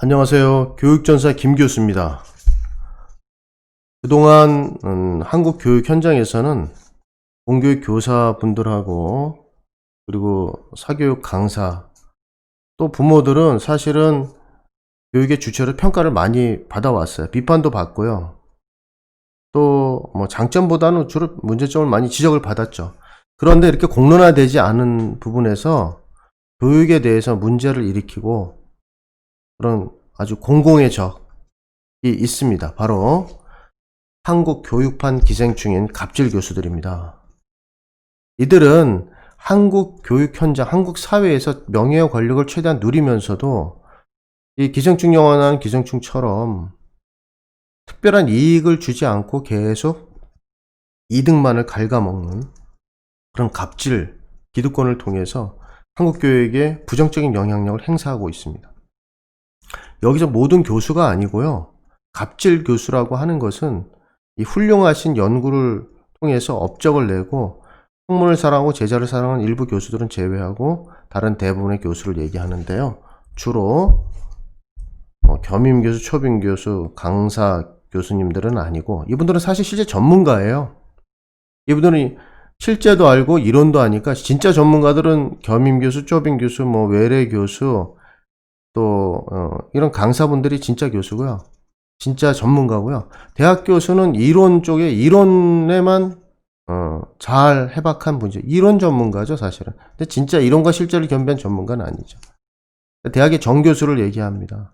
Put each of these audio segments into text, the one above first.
안녕하세요. 교육전사 김 교수입니다. 그동안 한국 교육 현장에서는 공교육 교사분들하고 그리고 사교육 강사 또 부모들은 사실은 교육의 주체로 평가를 많이 받아왔어요. 비판도 받고요. 또 뭐 장점보다는 주로 문제점을 많이 지적을 받았죠. 그런데 이렇게 공론화되지 않은 부분에서 교육에 대해서 문제를 일으키고 그런 아주 공공의 적이 있습니다. 바로 한국 교육판 기생충인 갑질 교수들입니다. 이들은 한국 교육 현장, 한국 사회에서 명예와 권력을 최대한 누리면서도 이 기생충 영화나 기생충처럼 특별한 이익을 주지 않고 계속 이득만을 갉아먹는 그런 갑질, 기득권을 통해서 한국 교육에 부정적인 영향력을 행사하고 있습니다. 여기서 모든 교수가 아니고요. 갑질 교수라고 하는 것은 이 훌륭하신 연구를 통해서 업적을 내고 학문을 사랑하고 제자를 사랑하는 일부 교수들은 제외하고 다른 대부분의 교수를 얘기하는데요. 주로 겸임 교수, 초빙 교수, 강사 교수님들은 아니고 이분들은 사실 실제 전문가예요. 이분들은 실제도 알고 이론도 아니까 진짜 전문가들은 겸임 교수, 초빙 교수, 뭐 외래 교수 또 이런 강사분들이 진짜 교수고요. 진짜 전문가고요. 대학 교수는 이론 쪽에 이론에만 잘 해박한 분이죠. 이론 전문가죠, 사실은. 근데 진짜 이론과 실제를 겸비한 전문가는 아니죠. 대학의 정교수를 얘기합니다.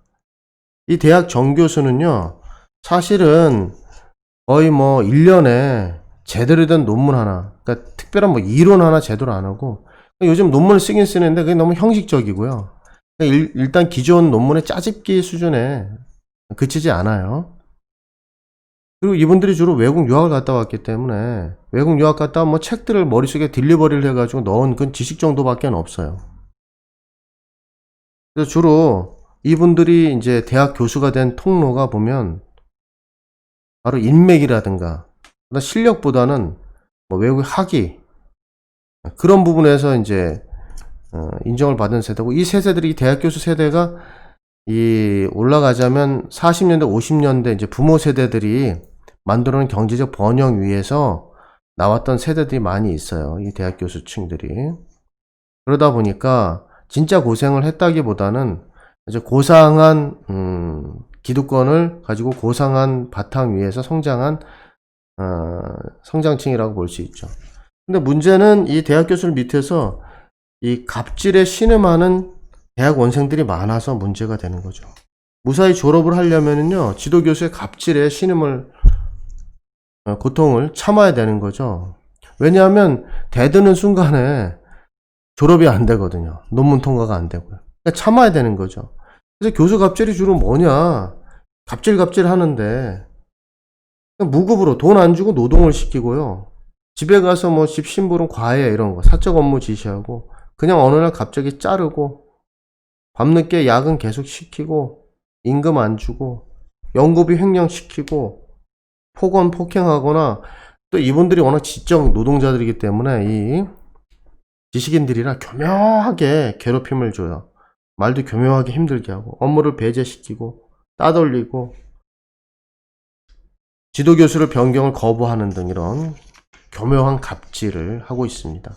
이 대학 정교수는요, 사실은 거의 뭐 1년에 제대로 된 논문 하나, 그러니까 특별한 뭐 이론 하나 제대로 안 하고, 요즘 논문을 쓰긴 쓰는데 그게 너무 형식적이고요. 일단 기존 논문의 짜집기 수준에 그치지 않아요. 그리고 이분들이 주로 외국 유학을 갔다 왔기 때문에 외국 유학 갔다 뭐 책들을 머릿속에 딜리버리를 해가지고 넣은 그 지식 정도밖에 없어요. 그래서 주로 이분들이 이제 대학 교수가 된 통로가 보면 바로 인맥이라든가 실력보다는 뭐 외국 학위 그런 부분에서 이제 인정을 받은 세대고, 이 세대들이 대학 교수 세대가 이 올라가자면 40년대 50년대 이제 부모 세대들이 만들어놓은 경제적 번영 위에서 나왔던 세대들이 많이 있어요. 이 대학 교수층들이. 그러다 보니까 진짜 고생을 했다기보다는 이제 고상한 기득권을 가지고 고상한 바탕 위에서 성장한 성장층이라고 볼 수 있죠. 근데 문제는 이 대학 교수를 밑에서 이 갑질에 신음하는 대학 원생들이 많아서 문제가 되는 거죠. 무사히 졸업을 하려면은요, 지도교수의 갑질에 신음을, 고통을 참아야 되는 거죠. 왜냐하면, 대드는 순간에 졸업이 안 되거든요. 논문 통과가 안 되고요. 그러니까 참아야 되는 거죠. 그래서 교수 갑질이 주로 뭐냐? 갑질 하는데, 무급으로 돈 안 주고 노동을 시키고요. 집에 가서 뭐 집 심부름 과외 이런 거, 사적 업무 지시하고, 그냥 어느 날 갑자기 자르고, 밤늦게 야근 계속 시키고, 임금 안 주고, 연구비 횡령시키고, 폭언 폭행하거나, 또 이분들이 워낙 지적 노동자들이기 때문에 이 지식인들이라 교묘하게 괴롭힘을 줘요. 말도 교묘하게 힘들게 하고, 업무를 배제시키고, 따돌리고, 지도교수를 변경을 거부하는 등 이런 교묘한 갑질을 하고 있습니다.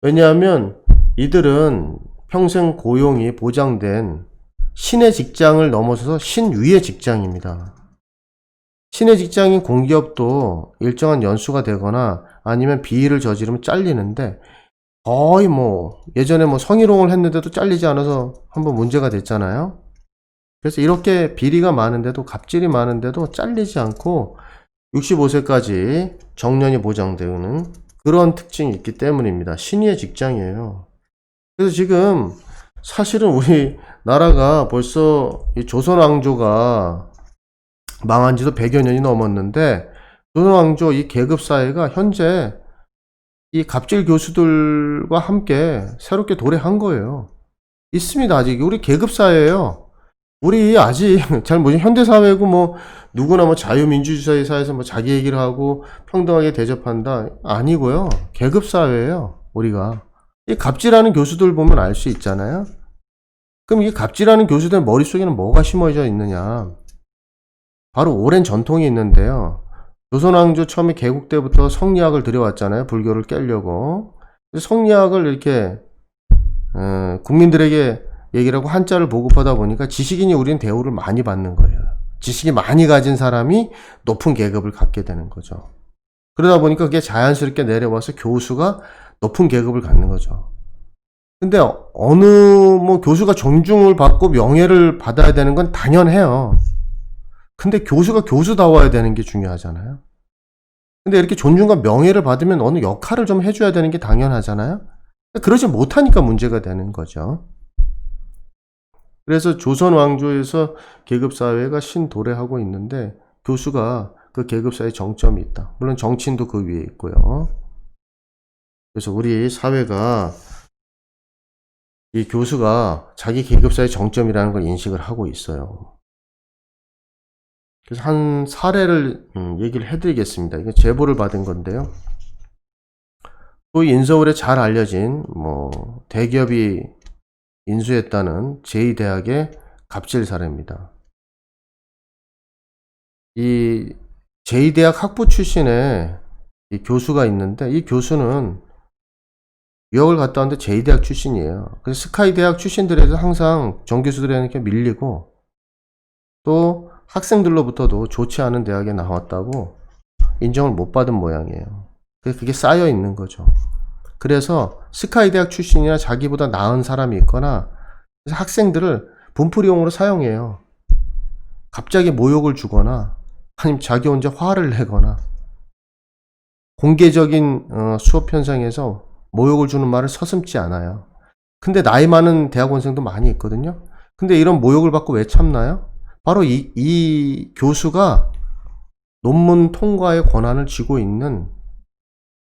왜냐하면 이들은 평생 고용이 보장된 신의 직장을 넘어서서 신위의 직장입니다. 신의 직장인 공기업도 일정한 연수가 되거나 아니면 비위를 저지르면 잘리는데, 거의 뭐 예전에 뭐 성희롱을 했는데도 잘리지 않아서 한번 문제가 됐잖아요. 그래서 이렇게 비리가 많은데도, 갑질이 많은데도 잘리지 않고 65세까지 정년이 보장되는 그런 특징이 있기 때문입니다. 신의의 직장이에요. 그래서 지금 사실은 우리 나라가 벌써 이 조선왕조가 망한 지도 100여 년이 넘었는데, 조선왕조 이 계급사회가 현재 이 갑질 교수들과 함께 새롭게 도래한 거예요. 있습니다. 아직 우리 계급사회예요. 우리 아직 잘 모르죠. 현대사회고 뭐 누구나 뭐 자유민주주의 사회에서 뭐 자기 얘기를 하고 평등하게 대접한다 아니고요. 계급사회예요. 우리가 이 갑질하는 교수들 보면 알 수 있잖아요. 그럼 이 갑질하는 교수들 머릿속에는 뭐가 심어져 있느냐? 바로 오랜 전통이 있는데요. 조선왕조 처음에 개국 때부터 성리학을 들여왔잖아요. 불교를 깨려고. 성리학을 이렇게 국민들에게 얘기를 하고 한자를 보급하다 보니까 지식인이 우리는 대우를 많이 받는 거예요. 지식이 많이 가진 사람이 높은 계급을 갖게 되는 거죠. 그러다 보니까 그게 자연스럽게 내려와서 교수가 높은 계급을 갖는 거죠. 근데 어느 교수가 존중을 받고 명예를 받아야 되는 건 당연해요. 근데 교수가 교수다워야 되는 게 중요하잖아요. 근데 이렇게 존중과 명예를 받으면 어느 역할을 좀 해줘야 되는 게 당연하잖아요. 그러지 못하니까 문제가 되는 거죠. 그래서 조선 왕조에서 계급사회가 신도래하고 있는데 교수가 그 계급사회의 정점이 있다. 물론 정치인도 그 위에 있고요. 그래서 우리 사회가 이 교수가 자기 계급사의 정점이라는 걸 인식을 하고 있어요. 그래서 한 사례를 얘기를 해드리겠습니다. 이게 제보를 받은 건데요. 또 인서울에 잘 알려진 대기업이 인수했다는 제2대학의 갑질 사례입니다. 이 제2대학 학부 출신의 이 교수가 있는데 이 교수는 유학을 갔다 왔는데 제2대학 출신이에요. 그래서 스카이 대학 출신들에서 항상 정교수들에게 밀리고 또 학생들로부터도 좋지 않은 대학에 나왔다고 인정을 못 받은 모양이에요. 그래서 그게 쌓여 있는 거죠. 그래서 스카이 대학 출신이나 자기보다 나은 사람이 있거나 학생들을 분풀이용으로 사용해요. 갑자기 모욕을 주거나 아니면 자기 혼자 화를 내거나 공개적인 수업 현장에서 모욕을 주는 말을 서슴지 않아요. 근데 나이 많은 대학원생도 많이 있거든요. 근데 이런 모욕을 받고 왜 참나요? 바로 이 교수가 논문 통과의 권한을 쥐고 있는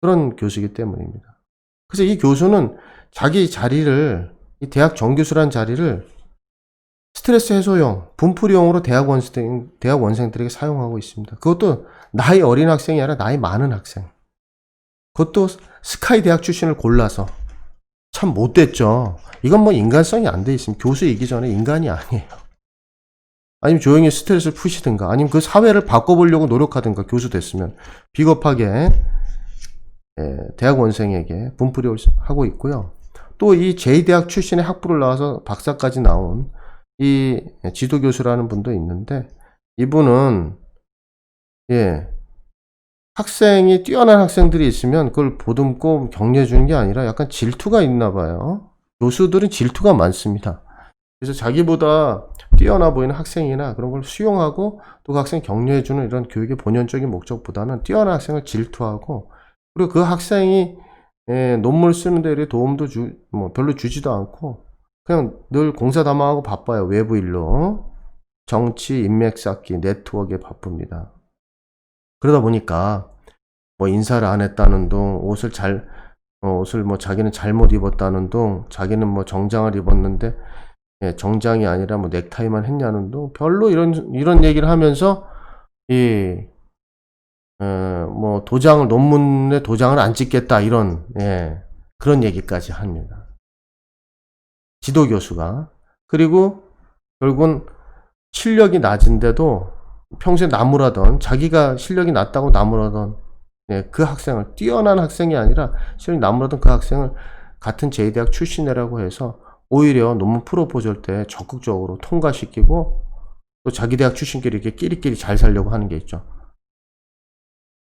그런 교수이기 때문입니다. 그래서 이 교수는 자기 자리를, 이 대학 정교수란 자리를 스트레스 해소용, 분풀이용으로 대학 원생들에게 사용하고 있습니다. 그것도 나이 어린 학생이 아니라 나이 많은 학생. 그것도 스카이 대학 출신을 골라서. 참 못됐죠. 이건 인간성이 안 돼 있습니다. 교수이기 전에 인간이 아니에요. 아니면 조용히 스트레스를 푸시든가, 아니면 그 사회를 바꿔보려고 노력하든가, 교수 됐으면. 비겁하게 대학 원생에게 분풀이를 하고 있고요. 또 이 제2대학 출신의 학부를 나와서 박사까지 나온 이 지도교수라는 분도 있는데, 이분은 학생이 뛰어난 학생들이 있으면 그걸 보듬고 격려해 주는 게 아니라 약간 질투가 있나 봐요. 교수들은 질투가 많습니다. 그래서 자기보다 뛰어나 보이는 학생이나 그런 걸 수용하고 또 그 학생 격려해 주는 이런 교육의 본연적인 목적보다는 뛰어난 학생을 질투하고, 그리고 그 학생이 논문을 쓰는 데 도움도 별로 주지도 않고 그냥 늘 공사다망하고 바빠요. 외부 일로. 정치, 인맥 쌓기, 네트워크에 바쁩니다. 그러다 보니까 인사를 안 했다는 둥, 옷을 자기는 잘못 입었다는 둥, 자기는 정장을 입었는데 정장이 아니라 넥타이만 했냐는 둥, 별로 이런 얘기를 하면서 논문에 도장을 안 찍겠다, 이런 그런 얘기까지 합니다. 지도교수가. 그리고 결국은 실력이 낮은데도 평소에 나무라던, 자기가 실력이 낮다고 나무라던 그 학생을, 뛰어난 학생이 아니라 실력이 나무라던 그 학생을 같은 제2대학 출신이라고 해서 오히려 논문 프로포절 때 적극적으로 통과시키고 또 자기 대학 출신끼리 이렇게 끼리끼리 잘 살려고 하는 게 있죠.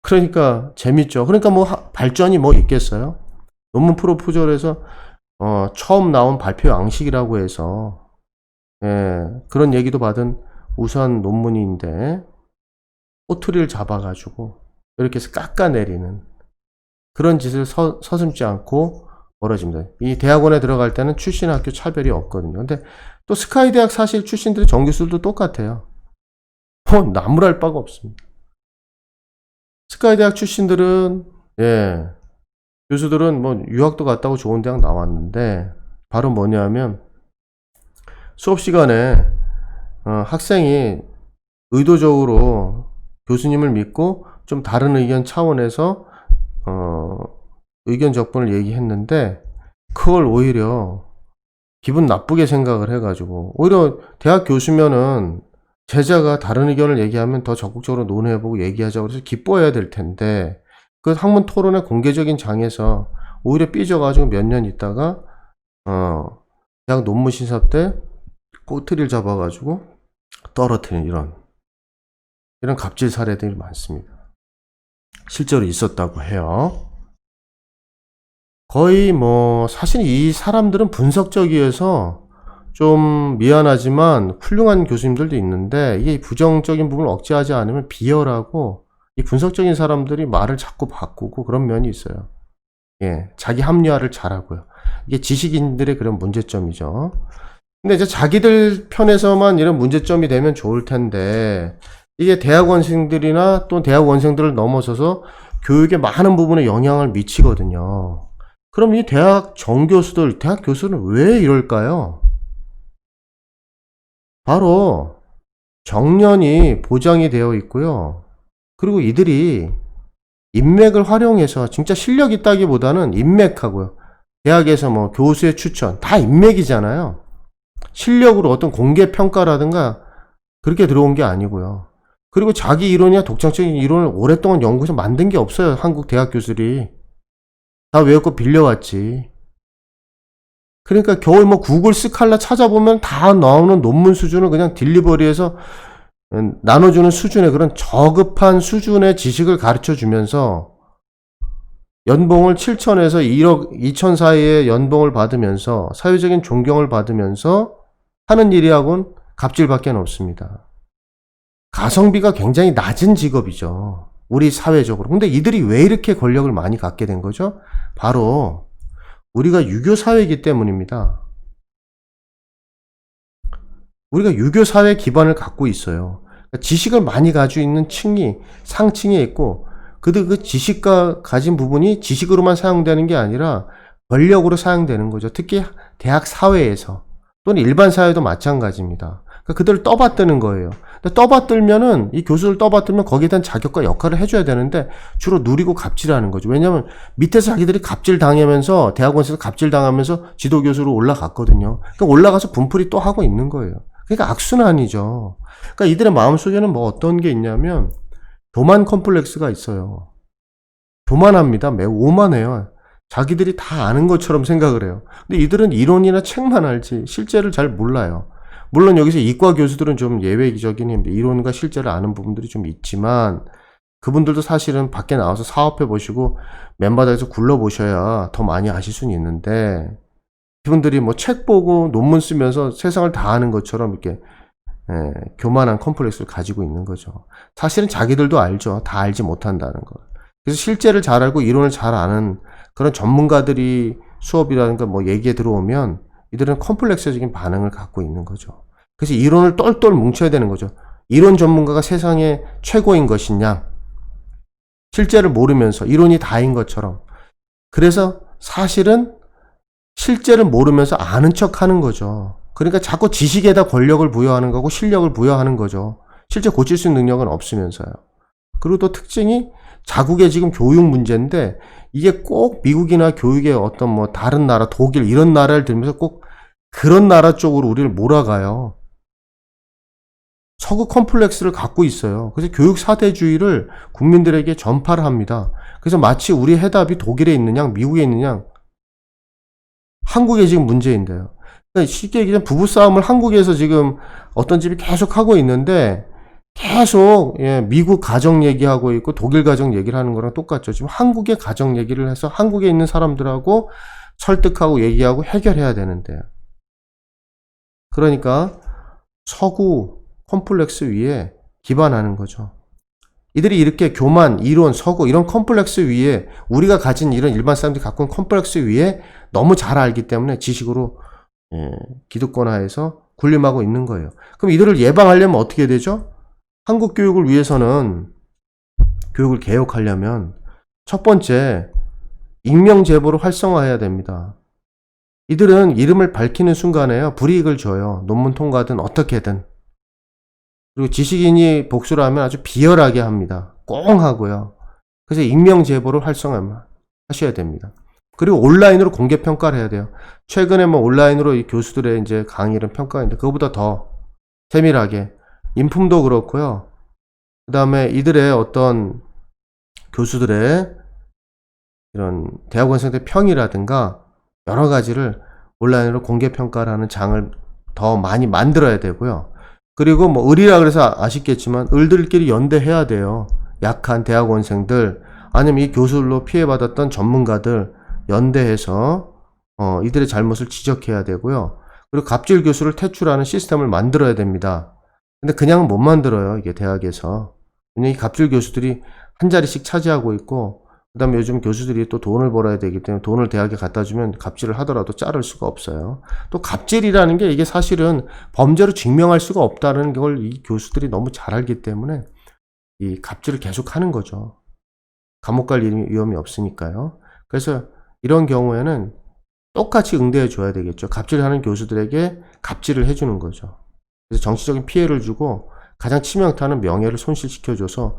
그러니까 재밌죠. 그러니까 발전이 있겠어요? 논문 프로포절에서 처음 나온 발표 양식이라고 해서 그런 얘기도 받은 우수한 논문인데 꼬투리를 잡아가지고 이렇게 해서 깎아내리는 그런 짓을 서슴지 않고 벌어집니다. 이 대학원에 들어갈 때는 출신 학교 차별이 없거든요. 근데 또 스카이 대학 사실 출신들의 정규수들도 똑같아요. 나무랄 바가 없습니다. 스카이 대학 출신들은 교수들은 유학도 갔다고 좋은 대학 나왔는데 바로 뭐냐면 수업 시간에 학생이 의도적으로 교수님을 믿고 좀 다른 의견 차원에서 의견 적분을 얘기했는데 그걸 오히려 기분 나쁘게 생각을 해가지고 오히려 대학 교수면은 제자가 다른 의견을 얘기하면 더 적극적으로 논의해보고 얘기하자고 해서 기뻐해야 될 텐데 그 학문 토론의 공개적인 장에서 오히려 삐져가지고 몇 년 있다가 대학 논문 심사 때 꼬투리를 잡아가지고 떨어뜨린 이런 갑질 사례들이 많습니다. 실제로 있었다고 해요. 거의 사실 이 사람들은 분석적이어서 좀 미안하지만 훌륭한 교수님들도 있는데 이게 부정적인 부분을 억제하지 않으면 비열하고 이 분석적인 사람들이 말을 자꾸 바꾸고 그런 면이 있어요. 예, 자기 합리화를 잘하고요. 이게 지식인들의 그런 문제점이죠. 근데 이제 자기들 편에서만 이런 문제점이 되면 좋을 텐데 이게 대학원생들이나 또 대학원생들을 넘어서서 교육에 많은 부분에 영향을 미치거든요. 그럼 이 대학 정교수들, 대학 교수는 왜 이럴까요? 바로 정년이 보장이 되어 있고요. 그리고 이들이 인맥을 활용해서 진짜 실력 있다기보다는 인맥하고요. 대학에서 교수의 추천, 다 인맥이잖아요. 실력으로 어떤 공개 평가라든가 그렇게 들어온 게 아니고요. 그리고 자기 이론이나 독창적인 이론을 오랫동안 연구해서 만든 게 없어요. 한국 대학 교수들이. 다 외웠고 빌려왔지. 그러니까 겨우 구글 스칼라 찾아보면 다 나오는 논문 수준을 그냥 딜리버리해서 나눠주는 수준의 그런 저급한 수준의 지식을 가르쳐 주면서 연봉을 7천에서 1억 2천 사이의 연봉을 받으면서 사회적인 존경을 받으면서 하는 일이하고는 갑질밖에 없습니다. 가성비가 굉장히 낮은 직업이죠. 우리 사회적으로. 근데 이들이 왜 이렇게 권력을 많이 갖게 된 거죠? 바로 우리가 유교 사회이기 때문입니다. 우리가 유교 사회 기반을 갖고 있어요. 그러니까 지식을 많이 가지고 있는 상층에 있고 그 지식과 가진 부분이 지식으로만 사용되는 게 아니라 권력으로 사용되는 거죠. 특히 대학 사회에서 또는 일반 사회도 마찬가지입니다. 그러니까 그들을 떠받드는 거예요. 근데 떠받들면은 이 교수를 떠받들면 거기에 대한 자격과 역할을 해줘야 되는데 주로 누리고 갑질하는 거죠. 왜냐하면 밑에서 자기들이 갑질 당하면서 대학원에서 갑질 당하면서 지도 교수로 올라갔거든요. 그러니까 올라가서 분풀이 또 하고 있는 거예요. 그러니까 악순환이죠. 그러니까 이들의 마음속에는 어떤 게 있냐면 교만 컴플렉스가 있어요. 교만합니다. 매우 오만해요. 자기들이 다 아는 것처럼 생각을 해요. 근데 이들은 이론이나 책만 알지 실제를 잘 몰라요. 물론 여기서 이과 교수들은 좀 예외적이긴 한데 이론과 실제를 아는 부분들이 좀 있지만 그분들도 사실은 밖에 나와서 사업해 보시고 맨바닥에서 굴러보셔야 더 많이 아실 수는 있는데 그분들이 책 보고 논문 쓰면서 세상을 다 아는 것처럼 이렇게 교만한 컴플렉스를 가지고 있는 거죠. 사실은 자기들도 알죠. 다 알지 못한다는 거. 그래서 실제를 잘 알고 이론을 잘 아는 그런 전문가들이 수업이라든가 얘기에 들어오면 이들은 컴플렉스적인 반응을 갖고 있는 거죠. 그래서 이론을 똘똘 뭉쳐야 되는 거죠. 이론 전문가가 세상에 최고인 것이냐, 실제를 모르면서 이론이 다인 것처럼. 그래서 사실은 실제를 모르면서 아는 척 하는 거죠. 그러니까 자꾸 지식에다 권력을 부여하는 거고 실력을 부여하는 거죠. 실제 고칠 수 있는 능력은 없으면서요. 그리고 또 특징이 자국의 지금 교육 문제인데 이게 꼭 미국이나 교육의 어떤 다른 나라, 독일 이런 나라를 들면서 꼭 그런 나라 쪽으로 우리를 몰아가요. 서구 컴플렉스를 갖고 있어요. 그래서 교육 사대주의를 국민들에게 전파를 합니다. 그래서 마치 우리 해답이 독일에 있는 양, 미국에 있는 양, 한국에 지금 문제인데요. 그러니까 쉽게 얘기하면 부부싸움을 한국에서 지금 어떤 집이 계속 하고 있는데 계속 미국 가정 얘기하고 있고 독일 가정 얘기를 하는 거랑 똑같죠. 지금 한국의 가정 얘기를 해서 한국에 있는 사람들하고 설득하고 얘기하고 해결해야 되는데요. 그러니까 서구 컴플렉스 위에 기반하는 거죠. 이들이 이렇게 교만, 이론, 서구 이런 컴플렉스 위에 우리가 가진 이런 일반 사람들이 갖고 있는 컴플렉스 위에 너무 잘 알기 때문에 지식으로 기득권화해서 군림하고 있는 거예요. 그럼 이들을 예방하려면 어떻게 되죠? 한국 교육을 위해서는 교육을 개혁하려면 첫 번째 익명 제보를 활성화해야 됩니다. 이들은 이름을 밝히는 순간에요 불이익을 줘요. 논문 통과든 어떻게든. 그리고 지식인이 복수를 하면 아주 비열하게 합니다. 꽁 하고요. 그래서 익명 제보를 활성화하셔야 됩니다. 그리고 온라인으로 공개 평가를 해야 돼요. 최근에 뭐 온라인으로 이 교수들의 이제 강의를 평가하는데 그거보다 더 세밀하게 인품도 그렇고요. 그 다음에 이들의 어떤 교수들의 이런 대학원생들 평이라든가 여러 가지를 온라인으로 공개 평가를 하는 장을 더 많이 만들어야 되고요. 그리고 뭐 을이라 그래서 아쉽겠지만 을들끼리 연대해야 돼요. 약한 대학원생들 아니면 이 교수로 피해받았던 전문가들 연대해서 이들의 잘못을 지적해야 되고요. 그리고 갑질 교수를 퇴출하는 시스템을 만들어야 됩니다. 근데 그냥 못 만들어요. 이게 대학에서. 왜냐면 이 갑질 교수들이 한 자리씩 차지하고 있고 그 다음에 요즘 교수들이 또 돈을 벌어야 되기 때문에 돈을 대학에 갖다 주면 갑질을 하더라도 자를 수가 없어요. 또 갑질이라는 게 이게 사실은 범죄로 증명할 수가 없다는 걸 이 교수들이 너무 잘 알기 때문에 이 갑질을 계속 하는 거죠. 감옥 갈 위험이 없으니까요. 그래서 이런 경우에는 똑같이 응대해 줘야 되겠죠. 갑질하는 교수들에게 갑질을 해주는 거죠. 그래서 정치적인 피해를 주고 가장 치명타는 명예를 손실시켜줘서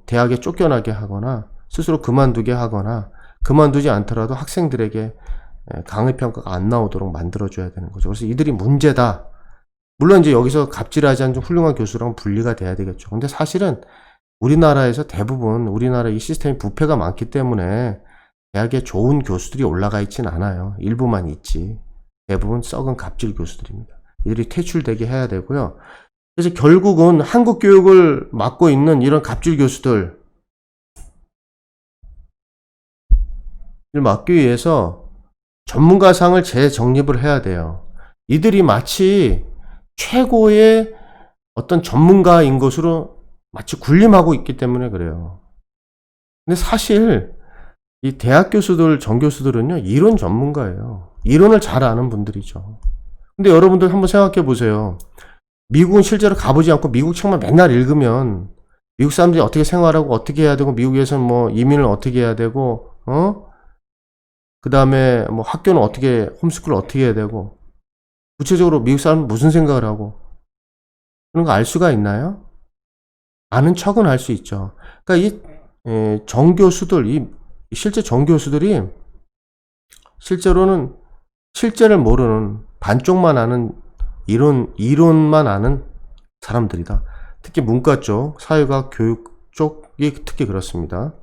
대학에 쫓겨나게 하거나 스스로 그만두게 하거나 그만두지 않더라도 학생들에게 강의평가가 안 나오도록 만들어줘야 되는 거죠. 그래서 이들이 문제다. 물론 이제 여기서 갑질하지 않은 좀 훌륭한 교수랑 분리가 돼야 되겠죠. 근데 사실은 우리나라에서 대부분 우리나라 이 시스템이 부패가 많기 때문에 대학에 좋은 교수들이 올라가 있진 않아요. 일부만 있지. 대부분 썩은 갑질 교수들입니다. 이들이 퇴출되게 해야 되고요. 그래서 결국은 한국 교육을 맡고 있는 이런 갑질 교수들 막기 위해서 전문가상을 재정립을 해야 돼요. 이들이 마치 최고의 어떤 전문가인 것으로 마치 군림하고 있기 때문에 그래요. 근데 사실 이 대학 교수들, 전교수들은요, 이론 전문가예요. 이론을 잘 아는 분들이죠. 근데 여러분들 한번 생각해 보세요. 미국은 실제로 가보지 않고 미국 책만 맨날 읽으면 미국 사람들이 어떻게 생활하고 어떻게 해야 되고 미국에서는 뭐 이민을 어떻게 해야 되고 그 다음에 뭐 학교는 어떻게 홈스쿨을 어떻게 해야 되고 구체적으로 미국 사람은 무슨 생각을 하고 그런 거 알 수가 있나요? 아는 척은 할 수 있죠. 그러니까 이 정교수들, 이 실제 정교수들이 실제로는 실제를 모르는 반쪽만 아는 이론만 아는 사람들이다. 특히 문과 쪽, 사회과학, 교육 쪽이 특히 그렇습니다.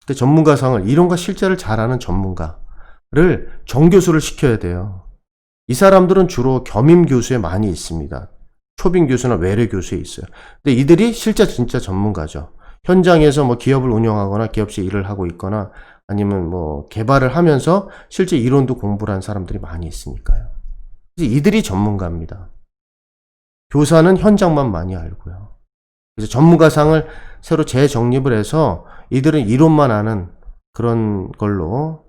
근데 전문가상을 이론과 실제를 잘 아는 전문가를 정교수를 시켜야 돼요. 이 사람들은 주로 겸임 교수에 많이 있습니다. 초빙 교수나 외래 교수에 있어요. 근데 이들이 실제 진짜 전문가죠. 현장에서 뭐 기업을 운영하거나 기업체 일을 하고 있거나 아니면 뭐 개발을 하면서 실제 이론도 공부를 한 사람들이 많이 있으니까요. 그래서 이들이 전문가입니다. 교사는 현장만 많이 알고요. 그래서 전문가상을 새로 재정립을 해서 이들은 이론만 아는 그런 걸로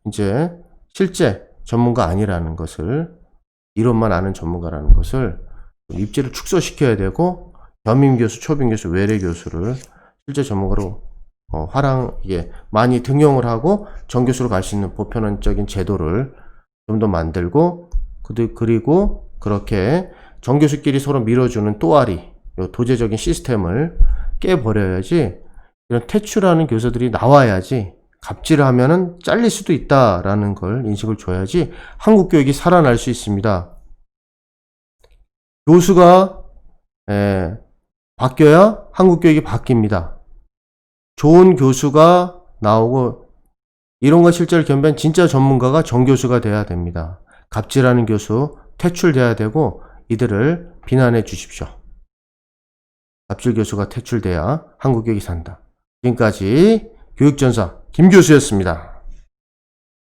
이제 실제 전문가 아니라는 것을 이론만 아는 전문가라는 것을 입지를 축소시켜야 되고 겸임 교수, 초빙 교수, 외래 교수를 실제 전문가로 이게 많이 등용을 하고 정교수로 갈 수 있는 보편적인 제도를 좀 더 만들고 그리고 그렇게 정교수끼리 서로 밀어주는 또아리, 도제적인 시스템을 깨버려야지 이런 퇴출하는 교수들이 나와야지 갑질을 하면은 잘릴 수도 있다라는 걸 인식을 줘야지 한국 교육이 살아날 수 있습니다. 교수가 바뀌어야 한국 교육이 바뀝니다. 좋은 교수가 나오고 이론과 실제를 겸비한 진짜 전문가가 정교수가 돼야 됩니다. 갑질하는 교수 퇴출돼야 되고 이들을 비난해 주십시오. 갑질 교수가 퇴출돼야 한국 교육이 산다. 지금까지 교육전사 김 교수였습니다.